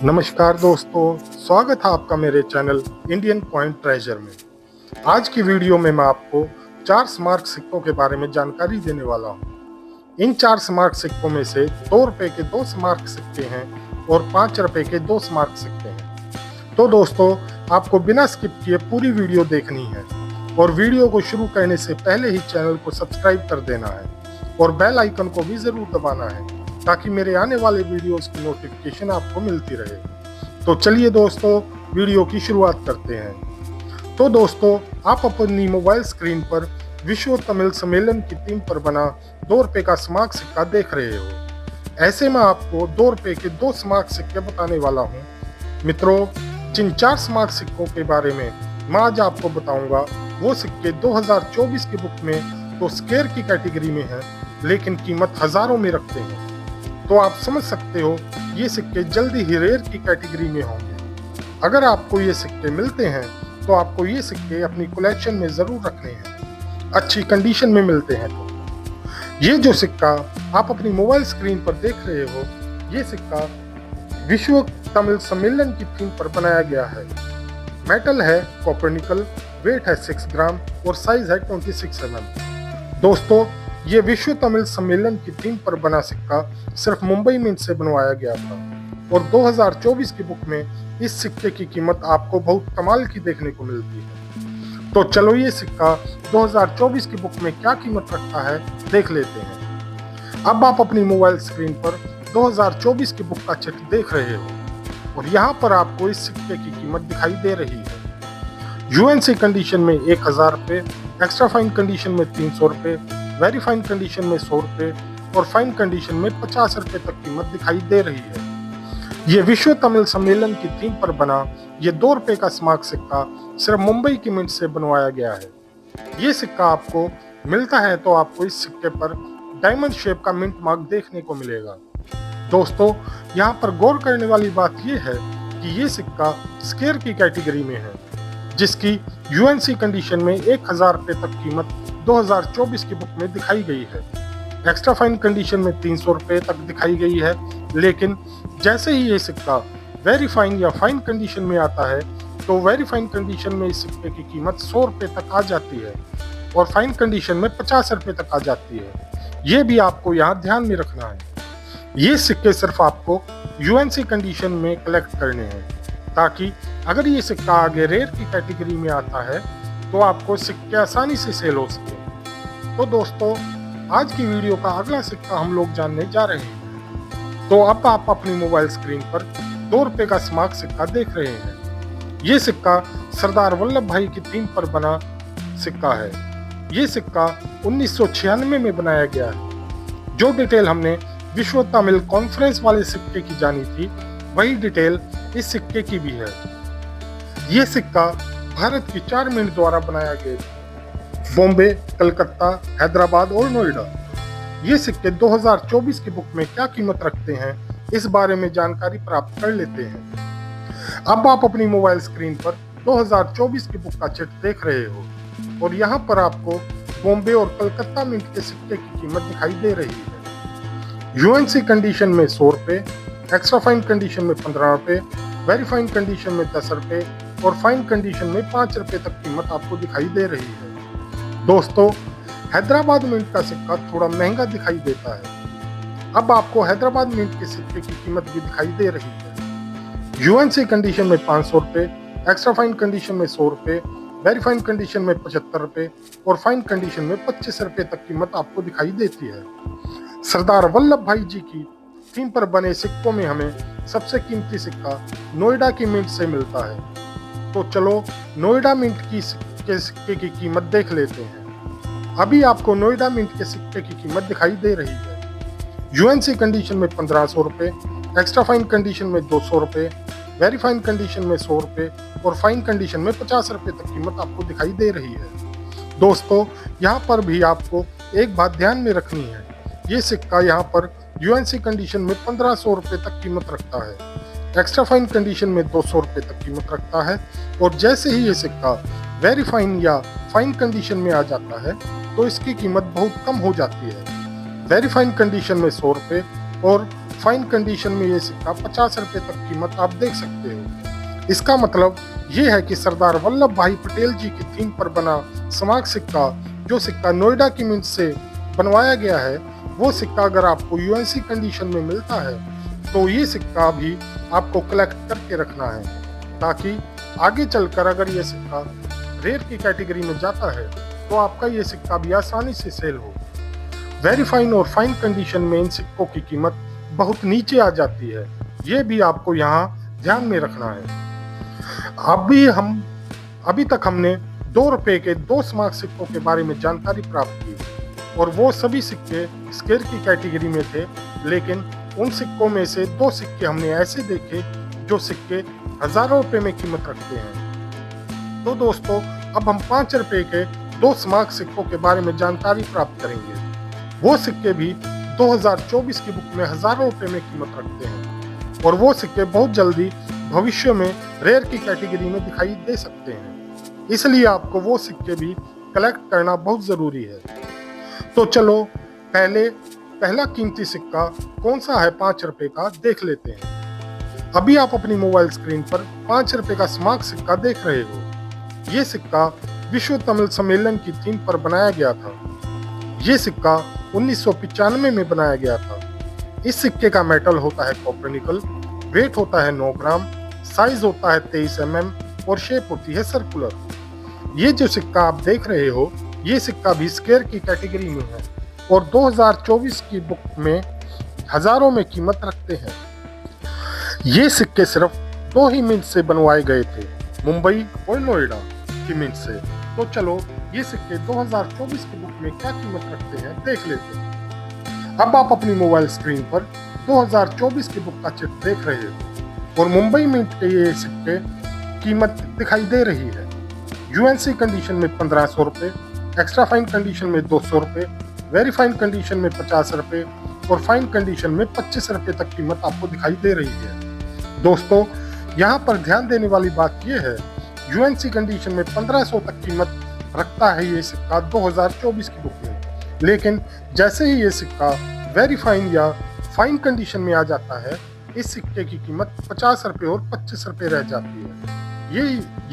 नमस्कार दोस्तों, स्वागत है आपका मेरे चैनल इंडियन कॉइन ट्रेजर में। आज की वीडियो में मैं आपको 4 स्मारक सिक्कों के बारे में जानकारी देने वाला हूं। इन 4 स्मारक सिक्कों में से 2 रुपए के 2 स्मारक सिक्के हैं और 5 रुपए के 2 स्मारक सिक्के हैं। तो दोस्तों, आपको बिना स्किप किए पूरी वीडियो देखनी है और वीडियो को शुरू करने से पहले ही चैनल को सब्सक्राइब कर देना है और बेल आइकन को भी जरूर दबाना है ताकि मेरे आने वाले वीडियोस की नोटिफिकेशन आपको मिलती रहे। तो चलिए दोस्तों, वीडियो की शुरुआत करते हैं। तो दोस्तों, आप अपनी मोबाइल स्क्रीन पर विश्व तमिल सम्मेलन की थीम पर बना 2 रुपए का स्मारक सिक्का देख रहे हो। ऐसे में आपको 2 रुपए के 2 स्मारक सिक्के बताने वाला हूँ। मित्रों, जिन 4 स्मारक सिक्कों के बारे में मैं आज आपको बताऊंगा वो सिक्के 2024 की बुक में तो स्केयर की कैटेगरी में है, लेकिन कीमत हजारों में रखते हैं। तो आप समझ सकते हो ये सिक्के जल्दी ही रेयर की कैटेगरी में होंगे। अगर आपको ये सिक्के मिलते हैं तो आपको ये सिक्के अपनी कलेक्शन में जरूर रखने हैं, अच्छी कंडीशन में मिलते हैं। तो ये जो सिक्का आप अपनी मोबाइल स्क्रीन पर देख रहे हो, ये सिक्का विश्व तमिल सम्मेलन की थीम पर बनाया गया है। मेटल है कॉपर निकल, वेट है 6 ग्राम और साइज है 26 mm। दोस्तों, ये विश्व तमिल सम्मेलन की थीम पर बना सिक्का सिर्फ मुंबई मिंट से बनवाया गया था और 2024 की बुक में इस सिक्के की कीमत आपको बहुत कमाल की देखने को मिलती है। तो चलो ये सिक्का 2024 की बुक में क्या कीमत रखता है देख लेते हैं। अब आप अपनी मोबाइल स्क्रीन पर 2024 की बुक का चित्र देख रहे हो और यहाँ पर आपको इस सिक्के की कीमत दिखाई दे रही है। यूएनसी कंडीशन में 1000 रुपये, एक्स्ट्रा फाइन कंडीशन में 300 रुपये, वेरी फाइन कंडीशन में 100 रुपये और फाइन कंडीशन में 50 रुपये तक कीमत दिखाई दे रही है। ये विश्व तमिल सम्मेलन की थीम पर बना ये 2 रुपये का स्मारक सिक्का सिर्फ मुंबई की मिंट से बनवाया गया है। ये सिक्का आपको मिलता है तो आपको इस सिक्के पर डायमंड शेप का मिंट मार्क देखने को मिलेगा। दोस्तों, यहाँ पर गौर करने वाली बात यह है कि ये सिक्का स्केयर की कैटेगरी में है, जिसकी यूएनसी कंडीशन में 1000 रुपये तक कीमत 2024 की बुक में दिखाई गई है। एक्स्ट्रा फाइन कंडीशन में 300 रुपये तक दिखाई गई है, लेकिन जैसे ही ये सिक्का वेरी फाइन या फाइन कंडीशन में आता है तो वेरी फाइन कंडीशन में इस सिक्के की कीमत 100 रुपये तक आ जाती है और फाइन कंडीशन में 50 रुपये तक आ जाती है। ये भी आपको यहाँ ध्यान में रखना है। ये सिक्के सिर्फ आपको यूएनसी कंडीशन में कलेक्ट करने हैं, ताकि अगर ये सिक्का आगे रेयर की कैटेगरी में आता है तो आपको सिक्के आसानी से सेल हो सके। तो दोस्तों, आज की वीडियो का अगला सिक्का हम लोग जानने जा रहे हैं। तो अब आप अपनी मोबाइल स्क्रीन पर 2 रुपये का स्मारक सिक्का देख रहे हैं। ये सिक्का सरदार वल्लभ भाई की थीम पर बना सिक्का है। ये सिक्का 1996 में बनाया गया है। जो डिटेल हमने विश्व तमिल कॉन्फ्रेंस वाले सिक्के की जानी थी, वही डिटेल इस सिक्के की भी है। ये सिक्का भारत की 4 मिंट द्वारा बनाया गया था, बॉम्बे, कलकत्ता, हैदराबाद और नोएडा। ये सिक्के 2024 की बुक में क्या कीमत रखते हैं इस बारे में जानकारी प्राप्त कर लेते हैं। अब आप अपनी मोबाइल स्क्रीन पर 2024 की बुक का चित्र देख रहे हो और यहाँ पर आपको बॉम्बे और कलकत्ता मिंट के सिक्के की कीमत दिखाई दे रही है। यूएनसी कंडीशन में 100 रुपये, एक्स्ट्रा फाइन कंडीशन में 15 रुपये, वेरी फाइन कंडीशन में 10 रुपये और फाइन कंडीशन में 5 रुपये तक कीमत आपको दिखाई दे रही है। दोस्तों, हैदराबाद मिंट का सिक्का थोड़ा महंगा दिखाई देता है। अब आपको हैदराबाद मिंट के सिक्के की कीमत भी दिखाई दे रही है। यूएनसी कंडीशन में 500 रुपये, एक्स्ट्रा फाइन कंडीशन में 100 रुपये, वेरी फाइन कंडीशन में 75 रुपये और फाइन कंडीशन में 25 रुपये तक कीमत आपको दिखाई देती है। सरदार वल्लभ भाई जी की थीम पर बने सिक्कों में हमें सबसे कीमती सिक्का नोएडा की मिंट से मिलता है। तो चलो नोएडा मिंट की सिक्के की कीमत देख लेते हैं। अभी आपको नोएडा मिंट के सिक्के की कीमत दिखाई दे रही है। यूएनसी कंडीशन में 1500 रुपये, एक्स्ट्रा फाइन कंडीशन में 200 रुपये, वेरी फाइन कंडीशन में 100 रुपये और फाइन कंडीशन में 50 रुपये तक कीमत आपको दिखाई दे रही है। दोस्तों, यहाँ पर भी आपको एक बात ध्यान में रखनी है। ये सिक्का यहाँ पर यूएनसी कंडीशन में 1500 रुपये तक कीमत रखता है, एक्स्ट्रा फाइन कंडीशन में 200 रुपये तक कीमत रखता है और जैसे ही ये सिक्का वेरी फाइन या फाइन कंडीशन में आ जाता है तो इसकी कीमत बहुत कम हो जाती है। वेरी फाइन कंडीशन में 100 रुपये और फाइन कंडीशन में ये सिक्का 50 रुपए तक कीमत आप देख सकते हो। इसका मतलब ये है कि सरदार वल्लभ भाई पटेल जी की थीम पर बना स्मारक सिक्का, जो सिक्का नोएडा की मिंट से बनवाया गया है, वो सिक्का अगर आपको यूएनसी कंडीशन में मिलता है तो ये सिक्का भी आपको कलेक्ट करके रखना है, ताकि आगे चलकर अगर ये सिक्का रेयर की कैटेगरी में जाता है तो आपका ये सिक्का भी आसानी से सेल हो। वेरी फाइन और फाइन कंडीशन में इन सिक्कों की कीमत बहुत नीचे आ जाती है, ये भी आपको यहाँ ध्यान में रखना है। अभी तक हमने 2 रुपए के 2 स्मारक सिक्कों के बारे में जानकारी प्राप्त की, और वो सभी सिक्के स्केयर की कैटेगरी में थे, लेकिन उन सिक्कों में से 2 सिक्के हमने ऐसे देखे जो सिक्के हजारों रुपए में कीमत रखते हैं। तो दोस्तों, अब हम 5 रुपए के 2 स्मारक सिक्कों के बारे में जानकारी प्राप्त करेंगे। वो सिक्के भी 2024 की बुक में हजारों रुपए में कीमत रखते हैं, और वो सिक्के बहुत जल्दी भविष्य में रेयर की कैटेगरी में दिखाई दे सकते हैं, इसलिए आपको वो सिक्के भी कलेक्ट करना बहुत जरूरी है। तो चलो पहला कीमती सिक्का कौन सा है 5 रुपए का देख लेते हैं। अभी आप अपनी मोबाइल स्क्रीन पर 5 रुपए का स्मारक सिक्का देख रहे हो। ये सिक्का विश्व तमिल सम्मेलन की थीम पर बनाया गया था। ये सिक्का 1995 में बनाया गया था। इस सिक्के का मेटल होता है कॉपर निकल, वेट होता है 9 ग्राम, साइज होता है 23 mm और शेप होती है सर्कुलर। ये जो सिक्का आप देख रहे हो, ये सिक्का भी स्केयर की कैटेगरी में है और 2024 की बुक में हजारों में कीमत रखते हैं। ये सिक्के सिर्फ 2 ही मिंट से बनवाए गए थे, मुंबई और नोएडा की मिंट से। तो चलो ये सिक्के 2024 की बुक में क्या कीमत रखते हैं देख लेते हैं। अब आप अपनी मोबाइल स्क्रीन पर 2024 की बुक का चित्र देख रहे हो, और मुंबई मिंट के ये सिक्के कीमत दिखाई दे रही है। यूएनसी कंडीशन में 1500 रुपए, एक्स्ट्रा फाइन कंडीशन में 200 रुपए, वेरी फाइन कंडीशन में 50 रुपए और फाइन कंडीशन में 25 रुपए तक कीमत आपको दिखाई दे रही है। दोस्तों, यहाँ पर ध्यान देने वाली बात यह है, यूएनसी कंडीशन में 1500 तक कीमत रखता है ये सिक्का 2024 की बुक में, लेकिन जैसे ही ये सिक्का वेरी फाइन या फाइन कंडीशन में आ जाता है, इस सिक्के की कीमत 50 रुपए और 25 रुपए रह जाती है।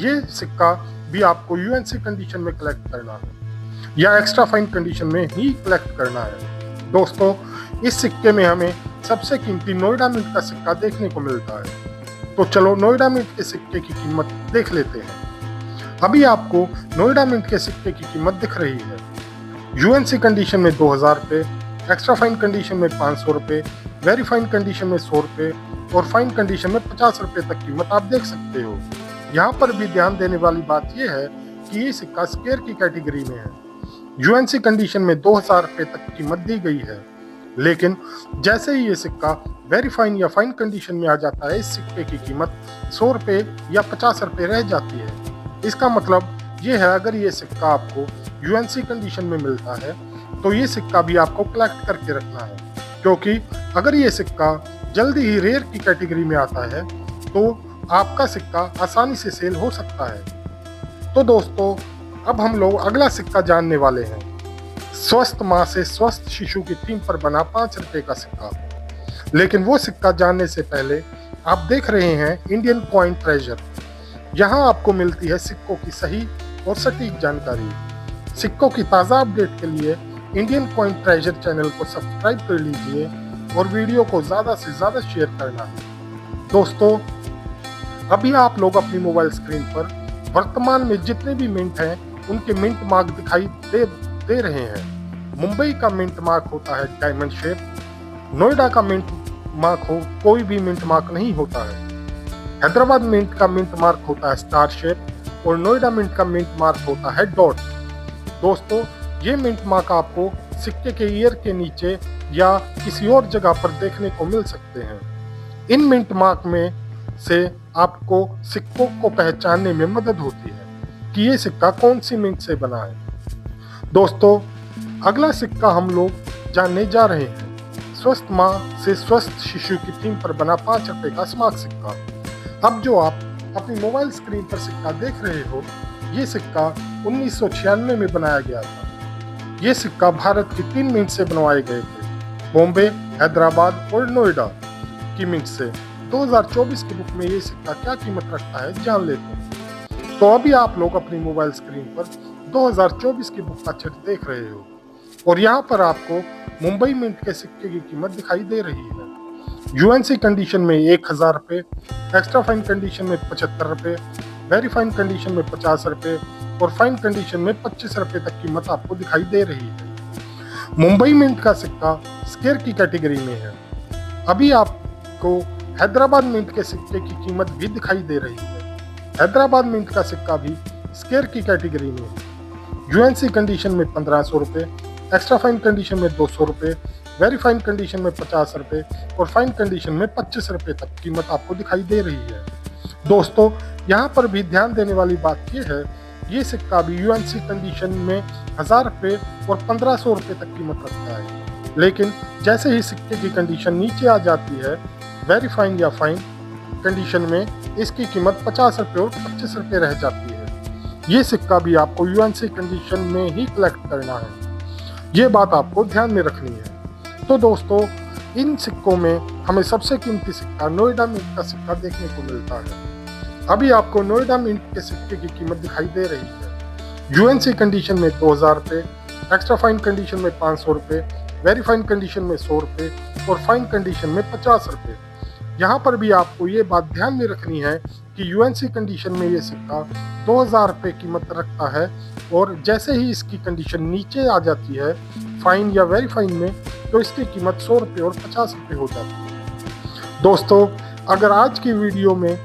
ये सिक्का भी आपको यूएनसी कंडीशन में कलेक्ट करना है या एक्स्ट्रा फाइन कंडीशन में ही कलेक्ट करना है। दोस्तों, इस सिक्के में हमें सबसे कीमती नोएडा मिंट का सिक्का देखने को मिलता है। तो चलो नोएडा मिंट के सिक्के की कीमत देख लेते हैं। अभी आपको नोएडा मिंट के सिक्के की कीमत दिख रही है। यूएनसी कंडीशन में 2000 रुपए, एक्स्ट्रा फाइन कंडीशन में 500 रुपए, वेरी फाइन कंडीशन में 100 रुपए और फाइन कंडीशन में 50 रुपए तक कीमत आप देख सकते हो। यहाँ पर भी ध्यान देने वाली बात यह है कि ये सिक्का स्केयर की कैटेगरी में है। यूएनसी कंडीशन में 2000 रुपए तक कीमत दी गई है, लेकिन जैसे ही ये सिक्का वेरी फाइन या फाइन कंडीशन में आ जाता है, इस सिक्के की कीमत 100 रुपए या 50 रुपए रह जाती है। इसका मतलब ये है, अगर ये सिक्का आपको यूएनसी कंडीशन में मिलता है तो ये सिक्का भी आपको कलेक्ट करके रखना है, क्योंकि अगर ये सिक्का जल्दी ही रेयर की कैटेगरी में आता है तो आपका सिक्का आसानी से सेल हो सकता है। तो दोस्तों, अब हम लोग अगला सिक्का जानने वाले हैं। स्वस्थ माँ से स्वस्थ शिशु की थीम पर बना 5 रुपए का सिक्का। लेकिन वो सिक्का जानने से पहले आप देख रहे हैं इंडियन कॉइन ट्रेजर। यहाँ आपको मिलती है सिक्कों की सही और सटीक जानकारी। सिक्कों की ताज़ा अपडेट के लिए इंडियन कॉइन ट्रेजर चैनल को सब्सक्राइब कर लीजिए और वीडियो को ज़्यादा से ज़्यादा शेयर करना है। दोस्तों, अभी आप लोग अपनी मोबाइल स्क्रीन पर वर्तमान में जितने भी मिंट हैं उनके मिंट मार्क दिखाई दे रहे हैं। मुंबई का मिंट मार्क होता है डायमंड शेप, नोएडा का मिंट मार्क हो कोई भी मिंट मार्क नहीं होता है, हैदराबाद मिंट का मिंट मार्क होता है स्टार शेप और नोएडा मिंट का मिंट मार्क होता है डॉट। दोस्तों, ये मिंट मार्क आपको सिक्के के ईयर के नीचे या किसी और जगह पर देखने को मिल सकते हैं। इन मिंट मार्क में से आपको सिक्कों को पहचानने में मदद होती है कि ये सिक्का कौन सी मिंट से बना है। दोस्तों, अगला सिक्का हम लोग जानने जा रहे हैं। स्वस्थ माँ से स्वस्थ शिशु की थीम पर बना 5 रुपए का स्मारक सिक्का। अब जो आप अपनी मोबाइल स्क्रीन पर सिक्का देख रहे हो, ये सिक्का 1996 में बनाया गया था। ये सिक्का भारत की 3 मिंट से बनवाए गए थे, बॉम्बे, हैदराबाद और नोएडा की मिंट से 2024 की बुक में ये सिक्का क्या कीमत रखता है जान लेते हैं। तो अभी आप लोग अपनी मोबाइल स्क्रीन पर 2024 की बुक का चित्र देख रहे हो और यहाँ पर आपको मुंबई मिंट के सिक्के की कीमत दिखाई दे रही है। यूएनसी कंडीशन में 1000 रुपये, एक्स्ट्रा फाइन कंडीशन में 75 रुपये, वेरी फाइन कंडीशन में 50 रुपये और फाइन कंडीशन में 25 रुपये तक कीमत आपको दिखाई दे रही है। मुंबई मिंट का सिक्का स्क्वायर की कैटेगरी में है। अभी आपको हैदराबाद मिंट के सिक्के की कीमत भी दिखाई दे रही है। हैदराबाद मिंट का सिक्का भी स्क्वायर की कैटेगरी में है। यूएनसी कंडीशन में 1500 रुपये, एक्स्ट्रा फाइन कंडीशन में 200 रुपये, वेरी फाइन कंडीशन में 50 रुपये और फाइन कंडीशन में 25 रुपये तक कीमत आपको दिखाई दे रही है। दोस्तों, यहाँ पर भी ध्यान देने वाली बात यह है, ये सिक्का भी यूएनसी कंडीशन में 1000 रुपये और 1500 रुपये तक कीमत रखता है, लेकिन जैसे ही सिक्के की कंडीशन नीचे आ जाती है वेरी फाइन या फाइन कंडीशन में, इसकी कीमत 50 रुपये और 25 रुपये रह जाती है। ये सिक्का भी आपको यूएनसी कंडीशन में ही कलेक्ट करना है, ये बात आपको ध्यान में रखनी है। तो दोस्तों, इन सिक्कों में हमें सबसे कीमती सिक्का नोएडा मिंट का सिक्का देखने को मिलता है। अभी आपको नोएडा मिंट के सिक्के की कीमत दिखाई दे रही है। यूएनसी कंडीशन में 2000 रुपये, एक्स्ट्रा फाइन कंडीशन में 500 रुपये, वेरी फाइन कंडीशन में 100 रुपये और फाइन कंडीशन में 50 रुपये। यहाँ पर भी आपको ये बात ध्यान में रखनी है कि यूएनसी कंडीशन में ये सिक्का 2000 रुपये कीमत रखता है और जैसे ही इसकी कंडीशन नीचे आ जाती है फाइन या वेरी फाइन में, तो इसकी कीमत 100 रुपये और 50 रुपये हो जाती है। दोस्तों, अगर आज की वीडियो में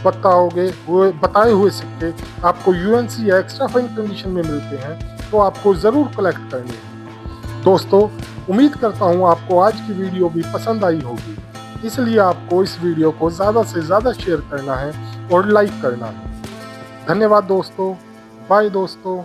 बताए हुए सिक्के आपको यूएनसी या एक्स्ट्रा फाइन कंडीशन में मिलते हैं तो आपको ज़रूर कलेक्ट करने हैं। दोस्तों, उम्मीद करता हूँ आपको आज की वीडियो भी पसंद आई होगी, इसलिए आपको इस वीडियो को ज़्यादा से ज़्यादा शेयर करना है और लाइक करना है। धन्यवाद दोस्तों, बाय दोस्तों।